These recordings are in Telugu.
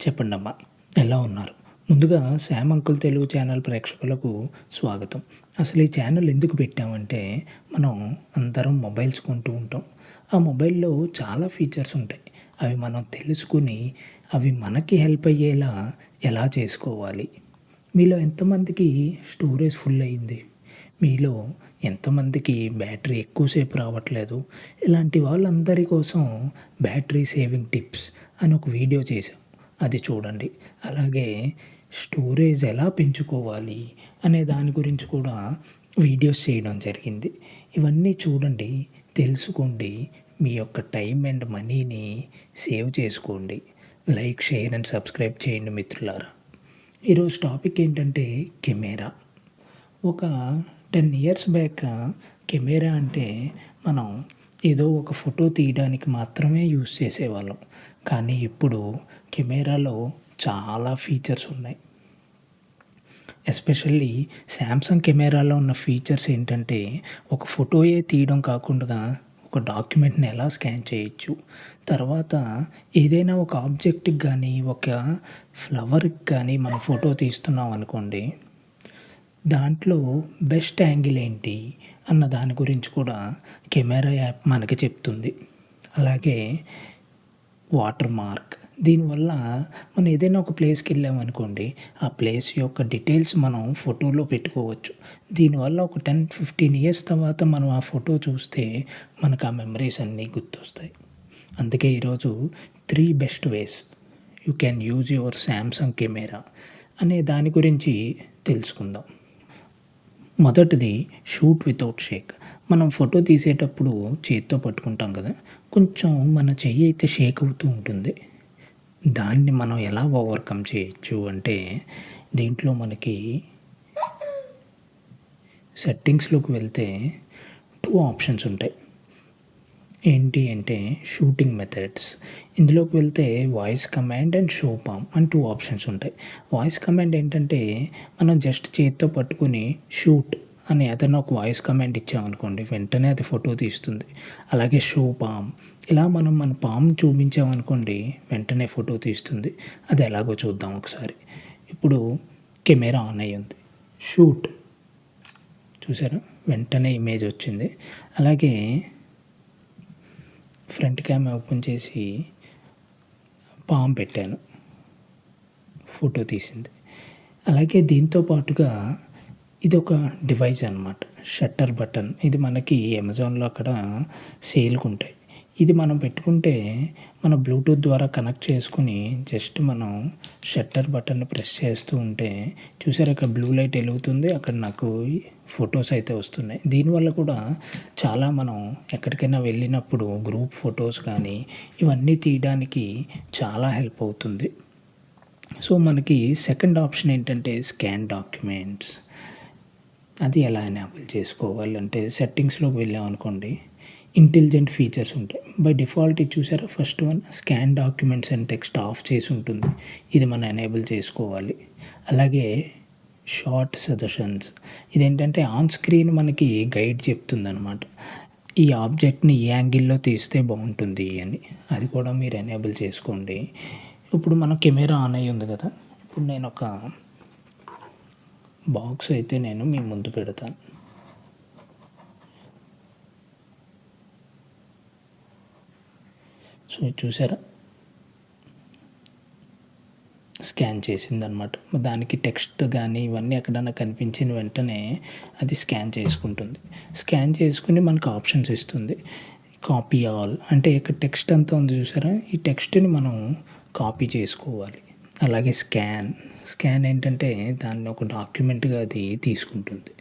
చెప్పండమ్మా, ఎలా ఉన్నారు? ముందుగా శ్యామ్ అంకుల్ తెలుగు ఛానల్ ప్రేక్షకులకు స్వాగతం. అసలు ఈ ఛానల్ ఎందుకు పెట్టామంటే, మనం అందరం మొబైల్స్ కొంటూ ఉంటాం. ఆ మొబైల్‌లో చాలా ఫీచర్స్ ఉంటాయి. అవి మనం తెలుసుకొని, అవి మనకి హెల్ప్ అయ్యేలా ఎలా చేసుకోవాలి? మీలో ఎంతమందికి స్టోరేజ్ ఫుల్ అయింది? మీలో ఎంతమందికి బ్యాటరీ ఎక్కువసేపు రావట్లేదు? ఇలాంటి వాళ్ళందరి కోసం బ్యాటరీ సేవింగ్ టిప్స్ అని ఒక వీడియో చేశాం. అది చూడండి. అలాగే స్టోరేజ్ ఎలా పెంచుకోవాలి అనే దాని గురించి కూడా వీడియోస్ చేయడం జరిగింది. ఇవన్నీ చూడండి, తెలుసుకోండి. మీ యొక్క టైం అండ్ మనీని సేవ్ చేసుకోండి. లైక్, షేర్ అండ్ సబ్స్క్రైబ్ చేయండి మిత్రులారా. ఈరోజు టాపిక్ ఏంటంటే కెమెరా. ఒక 10 ఇయర్స్ బ్యాక్ కెమెరా అంటే మనం ఏదో ఒక ఫోటో తీయడానికి మాత్రమే యూజ్ చేసేవాళ్ళం. కానీ ఇప్పుడు కెమెరాలో చాలా ఫీచర్స్ ఉన్నాయి. ఎస్పెషల్లీ శాంసంగ్ కెమెరాలో ఉన్న ఫీచర్స్ ఏంటంటే, ఒక ఫోటోయే తీయడం కాకుండా ఒక డాక్యుమెంట్ని ఎలా స్కాన్ చేయొచ్చు, తర్వాత ఏదైనా ఒక ఆబ్జెక్ట్‌కి కానీ, ఒక ఫ్లవర్‌కి కానీ మనం ఫోటో తీస్తున్నాం అనుకోండి, దాంట్లో బెస్ట్ యాంగిల్ ఏంటి అన్న దాని గురించి కూడా కెమెరా యాప్ మనకి చెప్తుంది. అలాగే వాటర్ మార్క్, దీనివల్ల మనం ఏదైనా ఒక ప్లేస్‌కి వెళ్ళామనుకోండి, ఆ ప్లేస్ యొక్క డీటెయిల్స్ మనం ఫోటోలో పెట్టుకోవచ్చు. దీనివల్ల ఒక 10, 15 ఇయర్స్ తర్వాత మనం ఆ ఫోటో చూస్తే మనకు ఆ మెమరీస్ అన్నీ గుర్తొస్తాయి. అందుకే ఈరోజు 3 best ways you can use your Samsung camera అనే దాని గురించి తెలుసుకుందాం. మొదటిది షూట్ వితౌట్ షేక్. మనం ఫోటో తీసేటప్పుడు చేత్తో పట్టుకుంటాం కదా, కొంచెం మన చెయ్యి అయితే షేక్ అవుతూ ఉంటుంది. దాన్ని మనం ఎలా ఓవర్కమ్ చేయొచ్చు అంటే, దీంట్లో మనకి సెట్టింగ్స్‌లోకి వెళ్తే 2 ఆప్షన్స్ ఉంటాయి. ఏంటి అంటే షూటింగ్ మెథడ్స్. ఇందులోకి వెళ్తే voice command and show palm అని 2 ఆప్షన్స్ ఉంటాయి. వాయిస్ కమాండ్ ఏంటంటే, మనం జస్ట్ చేత్తో పట్టుకొని షూట్ అని ఏదైనా ఒక వాయిస్ కమాండ్ ఇచ్చామనుకోండి, వెంటనే అది ఫోటో తీస్తుంది. అలాగే షో పామ్, ఇలా మనం మన పామ్ చూపించామనుకోండి, వెంటనే ఫోటో తీస్తుంది. అది ఎలాగో చూద్దాం ఒకసారి. ఇప్పుడు కెమెరా ఆన్ అయ్యి ఉంది. షూట్ చూసారా, వెంటనే ఇమేజ్ వచ్చింది. అలాగే ఫ్రంట్ క్యామ్ ఓపెన్ చేసి పామ్ పెట్టాను, ఫోటో తీసింది. అలాగే దీంతో పాటుగా ఇది ఒక డివైస్ అనమాట, షట్టర్ బటన్. ఇది మనకి అమెజాన్‌లో అక్కడ సేల్‌కి ఉంటాయి. ఇది మనం పెట్టుకుంటే మన బ్లూటూత్ ద్వారా కనెక్ట్ చేసుకొని జస్ట్ మనం షట్టర్ బటన్‌ని ప్రెస్ చేస్తూ ఉంటే చూసారా, ఇక్కడ బ్లూ లైట్ వెలుగుతుంది. అక్కడ నాకు ఫొటోస్ అయితే వస్తున్నాయి. దీనివల్ల కూడా చాలా మనం ఎక్కడికైనా వెళ్ళినప్పుడు గ్రూప్ ఫొటోస్ కానీ ఇవన్నీ తీయడానికి చాలా హెల్ప్ అవుతుంది. సో మనకి సెకండ్ ఆప్షన్ ఏంటంటే స్కాన్ డాక్యుమెంట్స్. అది ఎలా ఎనేబుల్ చేసుకోవాలంటే, సెట్టింగ్స్‌లోకి వెళ్ళామనుకోండి, ఇంటెలిజెంట్ ఫీచర్స్ ఉంటాయి. బై డిఫాల్ట్ ఇది చూసారా, first one scan documents and text of చేసి ఉంటుంది. ఇది మనం ఎనేబుల్ చేసుకోవాలి. అలాగే షార్ట్ సజెషన్స్, ఇదేంటంటే ఆన్ స్క్రీన్ మనకి గైడ్ చెప్తుందనమాట. ఈ ఆబ్జెక్ట్‌ని ఏ యాంగిల్‌లో తీస్తే బాగుంటుంది అని. అది కూడా మీరు ఎనేబుల్ చేసుకోండి. ఇప్పుడు మన కెమెరా ఆన్ అయ్యి ఉంది కదా, ఇప్పుడు నేను ఒక బాక్స్ అయితే నేను మీ ముందు పెడతాను. సో చూసారా, స్కాన్ చేసిందనమాట. దానికి టెక్స్ట్ కానీ ఇవన్నీ ఎక్కడన్నా కనిపించిన వెంటనే అది స్కాన్ చేసుకుంటుంది. స్కాన్ చేసుకుని మనకు ఆప్షన్స్ ఇస్తుంది. కాపీ ఆల్ అంటే ఇక్కడ టెక్స్ట్ అంతా ఉంది చూసారా, ఈ టెక్స్ట్ని మనం కాపీ చేసుకోవాలి. అలాగే స్కాన్, స్కాన్ ఏంటంటే దాన్ని ఒక డాక్యుమెంట్గా అది తీసుకుంటుంది.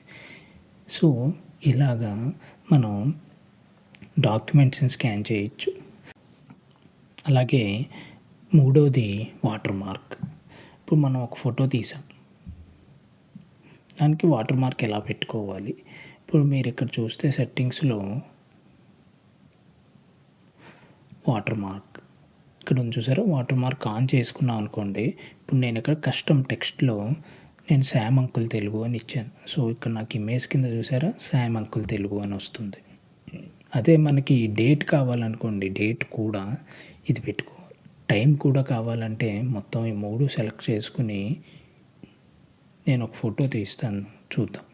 సో ఇలాగా మనం డాక్యుమెంట్స్ని స్కాన్ చేయొచ్చు. అలాగే మూడోది వాటర్ మార్క్. ఇప్పుడు మనం ఒక ఫోటో తీసాం, దానికి వాటర్ మార్క్ ఎలా పెట్టుకోవాలి. ఇప్పుడు మీరు ఇక్కడ చూస్తే సెట్టింగ్స్లో వాటర్ మార్క్ ఇక్కడ ఉంది చూసారా, వాటర్ మార్క్ ఆన్ చేసుకున్నాం అనుకోండి. ఇప్పుడు నేను ఇక్కడ కస్టమ్ టెక్స్ట్లో నేను శ్యామ్ అంకుల్ తెలుగు అని ఇచ్చాను. సో ఇక్కడ నాకు ఇమేజ్ కింద చూసారా, శ్యామ్ అంకుల్ తెలుగు అని వస్తుంది. అదే మనకి డేట్ కావాలనుకోండి, డేట్ కూడా ఇది పెట్టుకోవాలి. టైం కూడా కావాలంటే మొత్తం ఈ 3 సెలెక్ట్ చేసుకొని నేను ఒక ఫోటో తీస్తాను, చూద్దాం.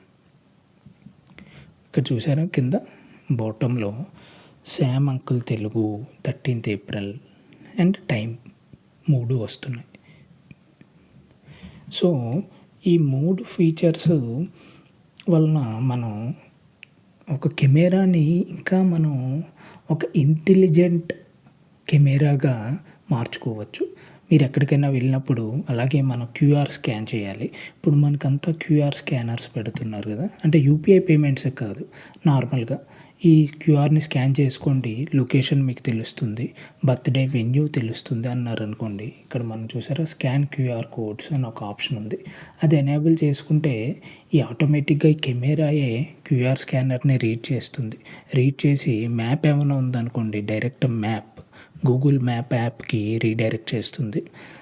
ఇక్కడ చూసారా కింద బాటంలో Shyam uncle Telugu 13th April and time 3 వస్తున్నాయి. సో ఈ 3 ఫీచర్స్ వలన మనం ఒక కెమెరాని ఇంకా మనం ఒక ఇంటెలిజెంట్ కెమెరాగా మార్చుకోవచ్చు. మీరు ఎక్కడికైనా వెళ్ళినప్పుడు అలాగే మనం క్యూఆర్ స్కాన్ చేయాలి. ఇప్పుడు మనకంతా క్యూఆర్ స్కానర్స్ పెడుతున్నారు కదా, అంటే యూపీఐ పేమెంట్సే కాదు, నార్మల్గా ఈ క్యూఆర్ని స్కాన్ చేసుకోండి, లొకేషన్ మీకు తెలుస్తుంది, బర్త్డే వెన్యూ తెలుస్తుంది అన్నారనుకోండి. ఇక్కడ మనం చూసారా స్కాన్ క్యూఆర్ కోడ్స్ అని ఒక ఆప్షన్ ఉంది. అది ఎనేబుల్ చేసుకుంటే ఈ ఆటోమేటిక్గా ఈ కెమెరాయే క్యూఆర్ స్కానర్ని రీడ్ చేస్తుంది. రీడ్ చేసి మ్యాప్ ఏమైనా ఉందనుకోండి, డైరెక్ట్ మ్యాప్ గూగుల్ మ్యాప్ యాప్కి రీడైరెక్ట్ చేస్తుంది.